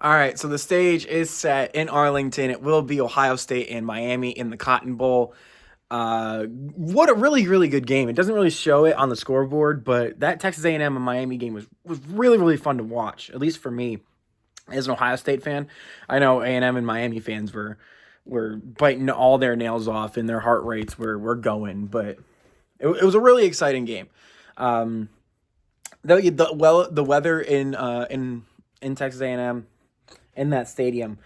All right, so the stage is set in Arlington. It will be Ohio State and Miami in the Cotton Bowl. What a really, really good game. It doesn't really show it on the scoreboard, but that Texas A&M and Miami game was really, really fun to watch, at least for me as an Ohio State fan. I know A&M and Miami fans were biting all their nails off and their heart rates were going, but it was a really exciting game. Um, the weather in Texas A&M in that stadium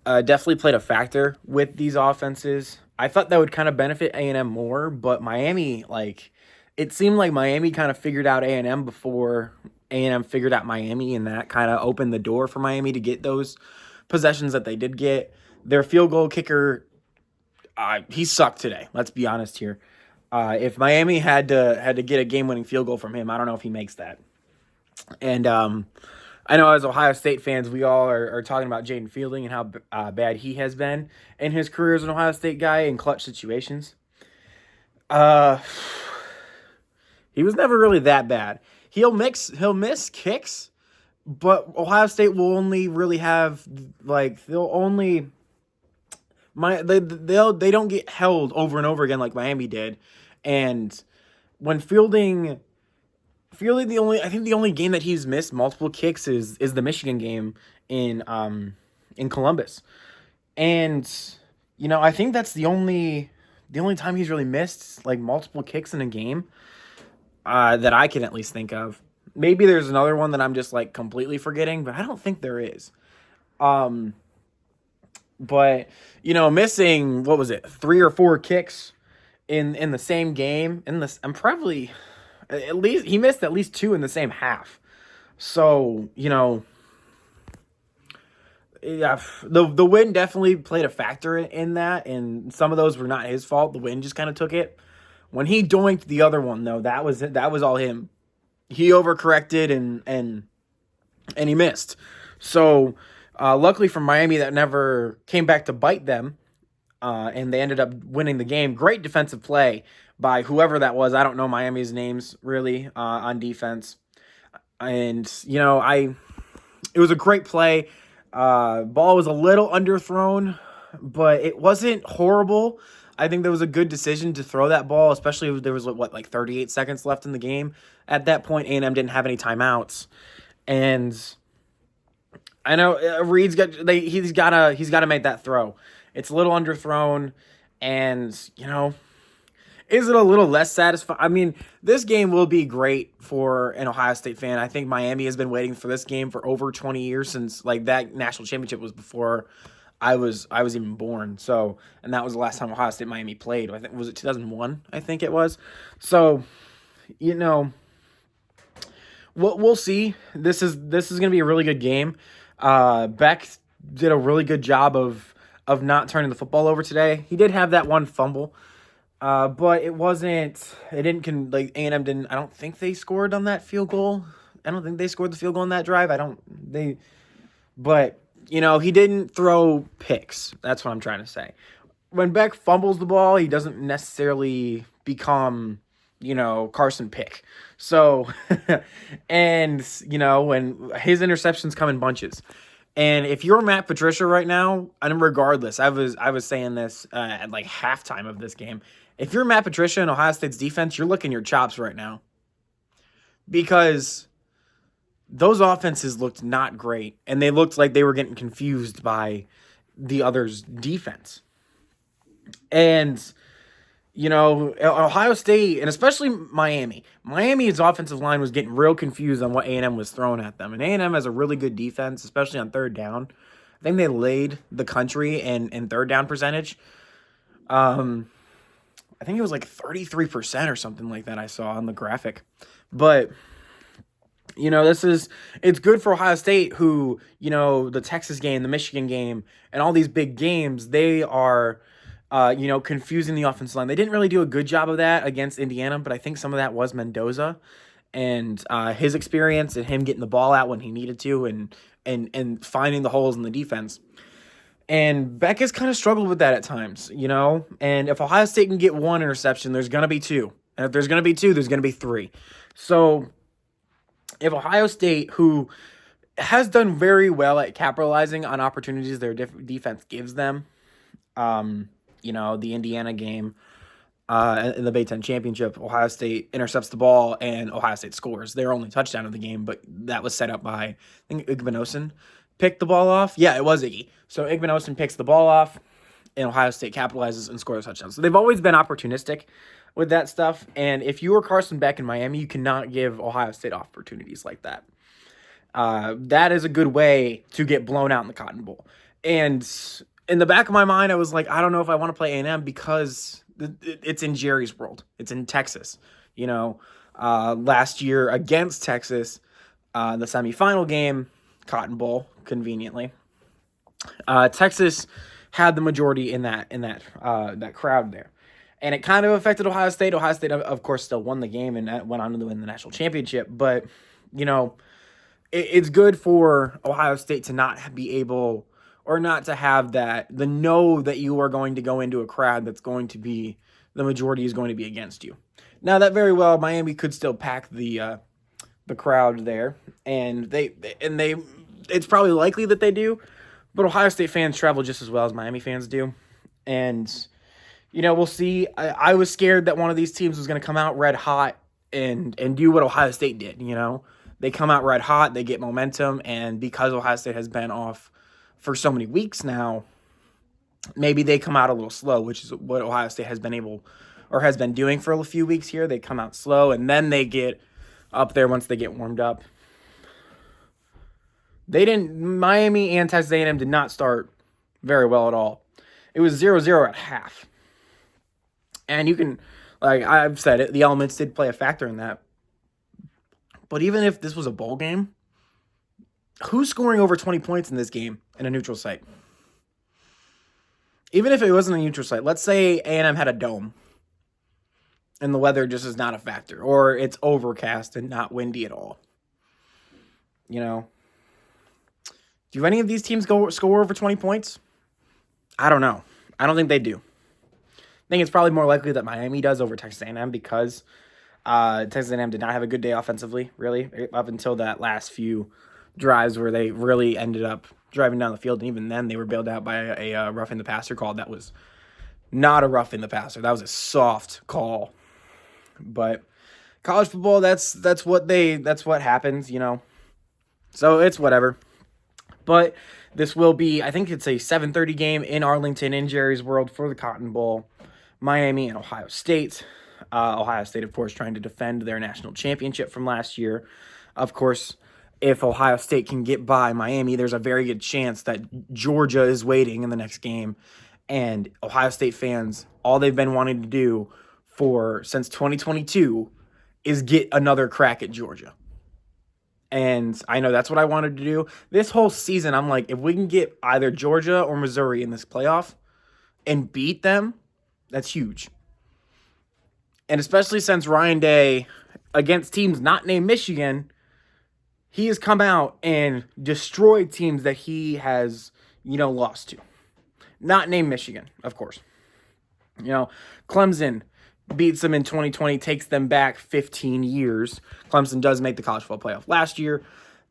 definitely played a factor with these offenses. I thought that would kind of benefit A&M more, but Miami, like, it seemed like Miami kind of figured out A&M before A&M figured out Miami, and that kind of opened the door for Miami to get those possessions that they did get. Their field goal kicker, he sucked today. Let's be honest here. If Miami had to get a game winning field goal from him, I don't know if he makes that. And I know as Ohio State fans, we all are talking about Jaden Fielding and how bad he has been in his career as an Ohio State guy in clutch situations. Uh, he was never really that bad. He'll miss kicks, but Ohio State will only really have like they'll only they don't get held over and over again like Miami did, and when Fielding, the only game that he's missed multiple kicks is the Michigan game in Columbus. And I think that's the only time he's really missed like multiple kicks in a game that I can at least think of. Maybe there's another one that I'm just like completely forgetting, but I don't think there is. Um but missing, what was it, 3 or 4 kicks in the same game in this, I'm probably at least he missed at least 2 in the same half. So, yeah, the wind definitely played a factor in that, and some of those were not his fault. The wind just kind of took it. When he doinked the other one, though, that was it. That was all him. He overcorrected and he missed. So, luckily for Miami, that never came back to bite them, and they ended up winning the game. Great defensive play by whoever that was. I don't know Miami's names really on defense, and it was a great play. Ball was a little underthrown, but it wasn't horrible. I think there was a good decision to throw that ball, especially if there was like 38 seconds left in the game. At that point, A&M didn't have any timeouts, and I know he's got to make that throw. It's a little underthrown, and is it a little less satisfying? I mean, this game will be great for an Ohio State fan. I think Miami has been waiting for this game for over 20 years, since like that national championship was before I was even born. So, and that was the last time Ohio State Miami played. I think, was it 2001? I think it was. So, you know, we'll see. This is going to be a really good game. Beck did a really good job of not turning the football over today. He did have that one fumble. But it wasn't. It didn't. Like A&M didn't. I don't think they scored on that field goal. I don't think they scored the field goal on that drive. I don't. They. But he didn't throw picks. That's what I'm trying to say. When Beck fumbles the ball, he doesn't necessarily become Carson Pick. So, and when his interceptions come in bunches. And if you're Matt Patricia right now, and regardless, I was saying this at like halftime of this game. If you're Matt Patricia and Ohio State's defense, you're licking your chops right now, because those offenses looked not great, and they looked like they were getting confused by the other's defense. And Ohio State, and especially Miami's offensive line was getting real confused on what A&M was throwing at them. And A&M has a really good defense, especially on third down. I think they laid the country in third down percentage. I think it was like 33% or something like that I saw on the graphic. But it's good for Ohio State, who, the Texas game, the Michigan game, and all these big games, they are confusing the offensive line. They didn't really do a good job of that against Indiana, but I think some of that was Mendoza and his experience and him getting the ball out when he needed to, and finding the holes in the defense. And Beck has kind of struggled with that at times, And if Ohio State can get one interception, there's going to be two. And if there's going to be two, there's going to be three. So if Ohio State, who has done very well at capitalizing on opportunities their defense gives them. The Indiana game in the Big Ten Championship, Ohio State intercepts the ball and Ohio State scores their only touchdown of the game, but that was set up by, I think, Igbinosun picked the ball off. Yeah, it was Iggy. So Igbinosun picks the ball off, and Ohio State capitalizes and scores a touchdown. So they've always been opportunistic with that stuff, and if you were Carson Beck in Miami, you cannot give Ohio State opportunities like that. That is a good way to get blown out in the Cotton Bowl. And in the back of my mind, I was like, I don't know if I want to play A&M because it's in Jerry's world. It's in Texas. Last year against Texas, the semifinal game, Cotton Bowl, conveniently, Texas had the majority in that crowd there. And it kind of affected Ohio State. Ohio State, of course, still won the game and went on to win the national championship. But, it's good for Ohio State to not be able or not to have the know that you are going to go into a crowd that's going to be, the majority is going to be against you. Now, that very well, Miami could still pack the crowd there. And it's probably likely that they do. But Ohio State fans travel just as well as Miami fans do. And, we'll see. I was scared that one of these teams was going to come out red hot and do what Ohio State did, They come out red hot, they get momentum, and because Ohio State has been off for so many weeks now, maybe they come out a little slow, which is what Ohio State has been doing for a few weeks here. They come out slow, and then they get up there once they get warmed up. Miami and Texas A&M did not start very well at all. It was 0-0 at half. And you can, like I've said it, the elements did play a factor in that. But even if this was a bowl game, who's scoring over 20 points in this game in a neutral site? Even if it wasn't a neutral site, let's say A&M had a dome and the weather just is not a factor, or it's overcast and not windy at all. Do any of these teams score over 20 points? I don't know. I don't think they do. I think it's probably more likely that Miami does over Texas A&M because Texas A&M did not have a good day offensively, really, up until that last few drives where they really ended up driving down the field. And even then, they were bailed out by a roughing the passer call. That was not a roughing the passer. That was a soft call. But college football, that's what happens, So it's whatever. But this will be, I think it's a 7:30 game in Arlington in Jerry's World for the Cotton Bowl. Miami and Ohio State. Ohio State, of course, trying to defend their national championship from last year. Of course, if Ohio State can get by Miami, there's a very good chance that Georgia is waiting in the next game. And Ohio State fans, all they've been wanting to do since 2022 is get another crack at Georgia. And I know that's what I wanted to do. This whole season, I'm like, if we can get either Georgia or Missouri in this playoff and beat them, that's huge. And especially since Ryan Day, against teams not named Michigan, he has come out and destroyed teams that he has, lost to. Not named Michigan, of course. Clemson beats them in 2020, takes them back 15 years. Clemson does make the college football playoff last year.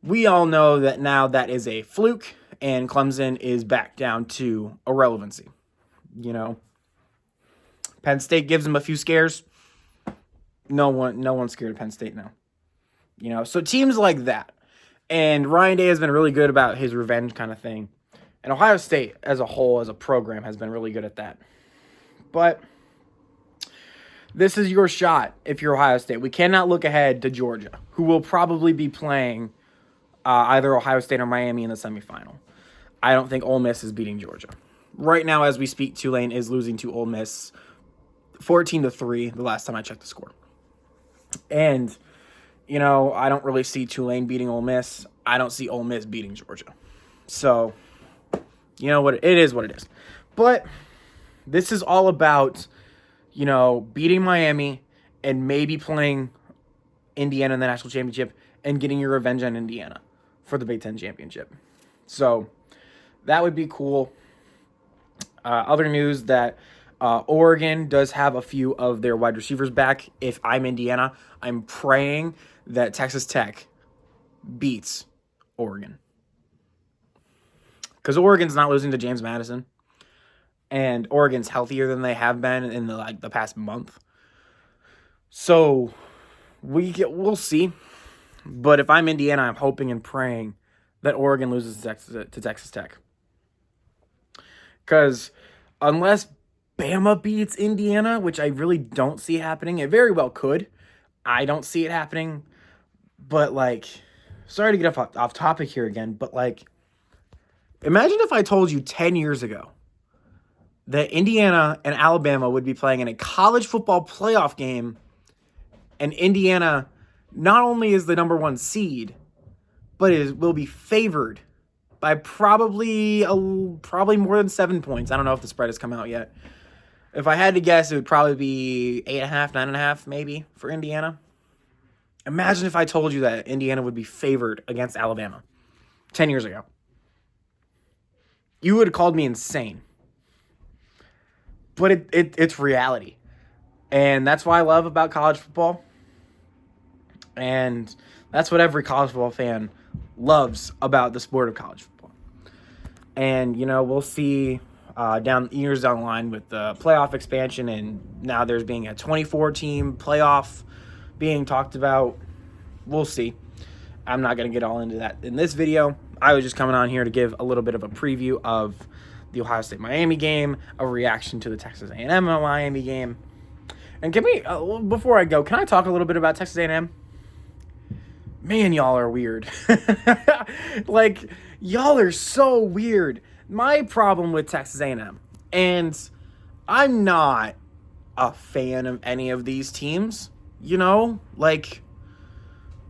We all know that now that is a fluke, and Clemson is back down to irrelevancy. Penn State gives them a few scares. No one's scared of Penn State now. So teams like that. And Ryan Day has been really good about his revenge kind of thing. And Ohio State as a whole, as a program, has been really good at that. But this is your shot if you're Ohio State. We cannot look ahead to Georgia, who will probably be playing either Ohio State or Miami in the semifinal. I don't think Ole Miss is beating Georgia. Right now, as we speak, Tulane is losing to Ole Miss 14-3 the last time I checked the score. And, I don't really see Tulane beating Ole Miss. I don't see Ole Miss beating Georgia. So, what it is what it is. But this is all about, beating Miami and maybe playing Indiana in the national championship and getting your revenge on Indiana for the Big Ten championship. So that would be cool. Other news that Oregon does have a few of their wide receivers back. If I'm Indiana, I'm praying that Texas Tech beats Oregon. because Oregon's not losing to James Madison, and Oregon's healthier than they have been in the past month. So we'll see. But if I'm Indiana, I'm hoping and praying that Oregon loses to Texas Tech. Because unless Bama beats Indiana, which I really don't see happening, it very well could. I don't see it happening. But, like, sorry to get off topic here again, but, like, imagine if I told you 10 years ago that Indiana and Alabama would be playing in a college football playoff game, and Indiana not only is the number 1 seed, but will be favored by probably more than 7 points. I don't know if the spread has come out yet. If I had to guess, it would probably be 8.5, 9.5 maybe for Indiana. Imagine if I told you that Indiana would be favored against Alabama 10 years ago. You would have called me insane. But it's reality. And that's what I love about college football. And that's what every college football fan loves about the sport of college football. And, we'll see years down the line with the playoff expansion, and now there's being a 24-team playoff being talked about. We'll see. I'm not going to get all into that in this video. I was just coming on here to give a little bit of a preview of the Ohio State-Miami game, a reaction to the Texas A&M Miami game. And before I go, can I talk a little bit about Texas A&M? Man, y'all are weird. Like, y'all are so weird. My problem with Texas A&M, and I'm not a fan of any of these teams, like,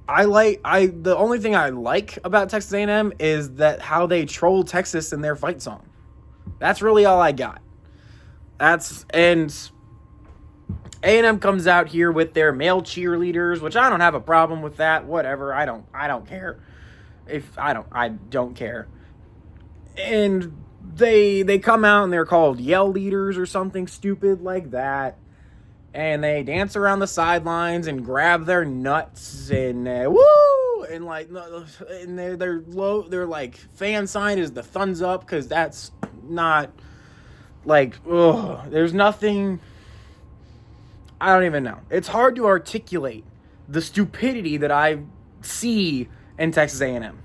the only thing I like about Texas A&M is that how they troll Texas in their fight song. That's really all I got. And A&M comes out here with their male cheerleaders, which I don't have a problem with that. Whatever. I don't care. I don't care. And they come out and they're called yell leaders or something stupid like that. And they dance around the sidelines and grab their nuts and woo! And like, and they're low. Their like fan sign is the thumbs up, because that's not like, there's nothing. I don't even know. It's hard to articulate the stupidity that I see in Texas A&M.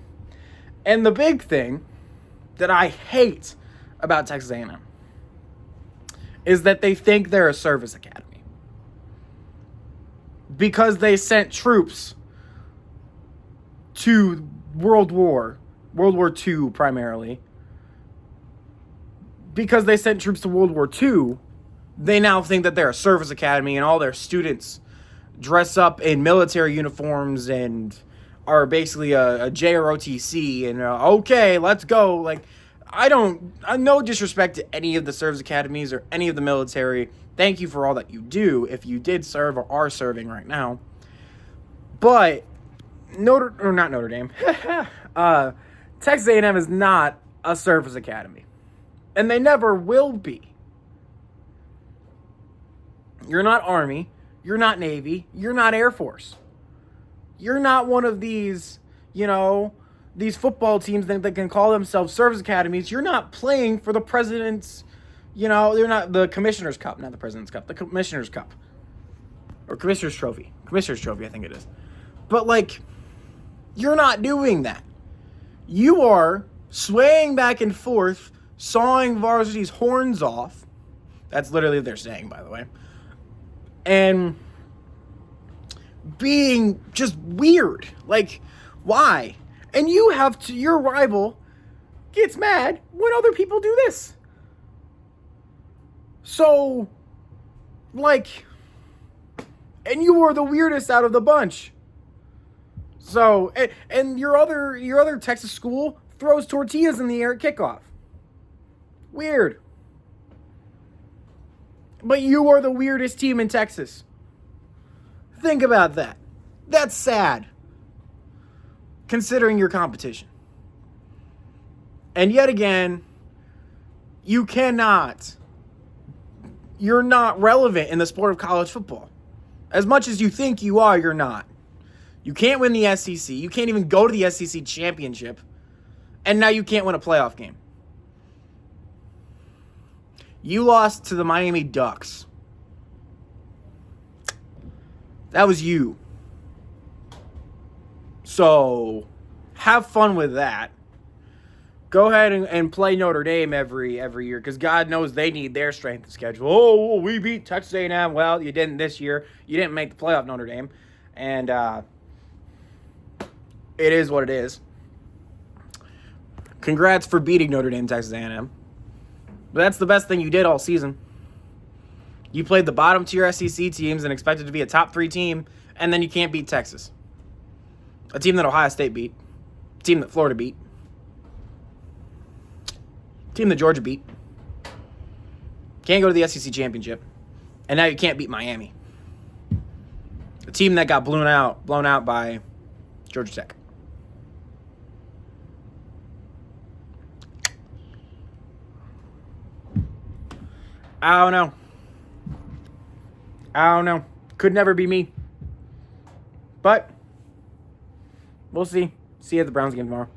And the big thing that I hate about Texas A&M is that they think they're a service academy. Because they sent troops to World War II primarily. Because they sent troops to World War II, they now think that they're a service academy and all their students dress up in military uniforms and are basically a JROTC and okay, let's go. Like, I no disrespect to any of the service academies or any of the military. Thank you for all that you do if you did serve or are serving right now. But not Notre Dame. Texas A&M is not a service academy. And they never will be. You're not Army. You're not Navy. You're not Air Force. You're not one of these, these football teams that can call themselves service academies. You're not playing for the president's, they're not the Commissioner's Cup, not the President's Cup, the Commissioner's Cup. Or Commissioner's Trophy. Commissioner's Trophy, I think it is. But, like, you're not doing that. You are swaying back and forth, sawing varsity's horns off. That's literally what they're saying, by the way. And being just weird. Like, why? And your rival gets mad when other people do this. So, like, and you are the weirdest out of the bunch. So, and your other Texas school throws tortillas in the air at kickoff. Weird. But you are the weirdest team in Texas. Think about that. That's sad, considering your competition. And yet again, you're not relevant in the sport of college football. As much as you think you are, you're not. You can't win the SEC. You can't even go to the SEC championship. And now you can't win a playoff game. You lost to the Miami Ducks. That was you. So, have fun with that. Go ahead and play Notre Dame every year because God knows they need their strength of schedule. Oh, well, we beat Texas A&M. Well, you didn't this year. You didn't make the playoff, Notre Dame. And it is what it is. Congrats for beating Notre Dame, Texas A&M. But that's the best thing you did all season. You played the bottom tier SEC teams and expected to be a top 3 team, and then you can't beat Texas. A team that Ohio State beat. A team that Florida beat. A team that Georgia beat. Can't go to the SEC championship. And now you can't beat Miami. A team that got blown out by Georgia Tech. I don't know. Could never be me. But we'll see. See you at the Browns game tomorrow.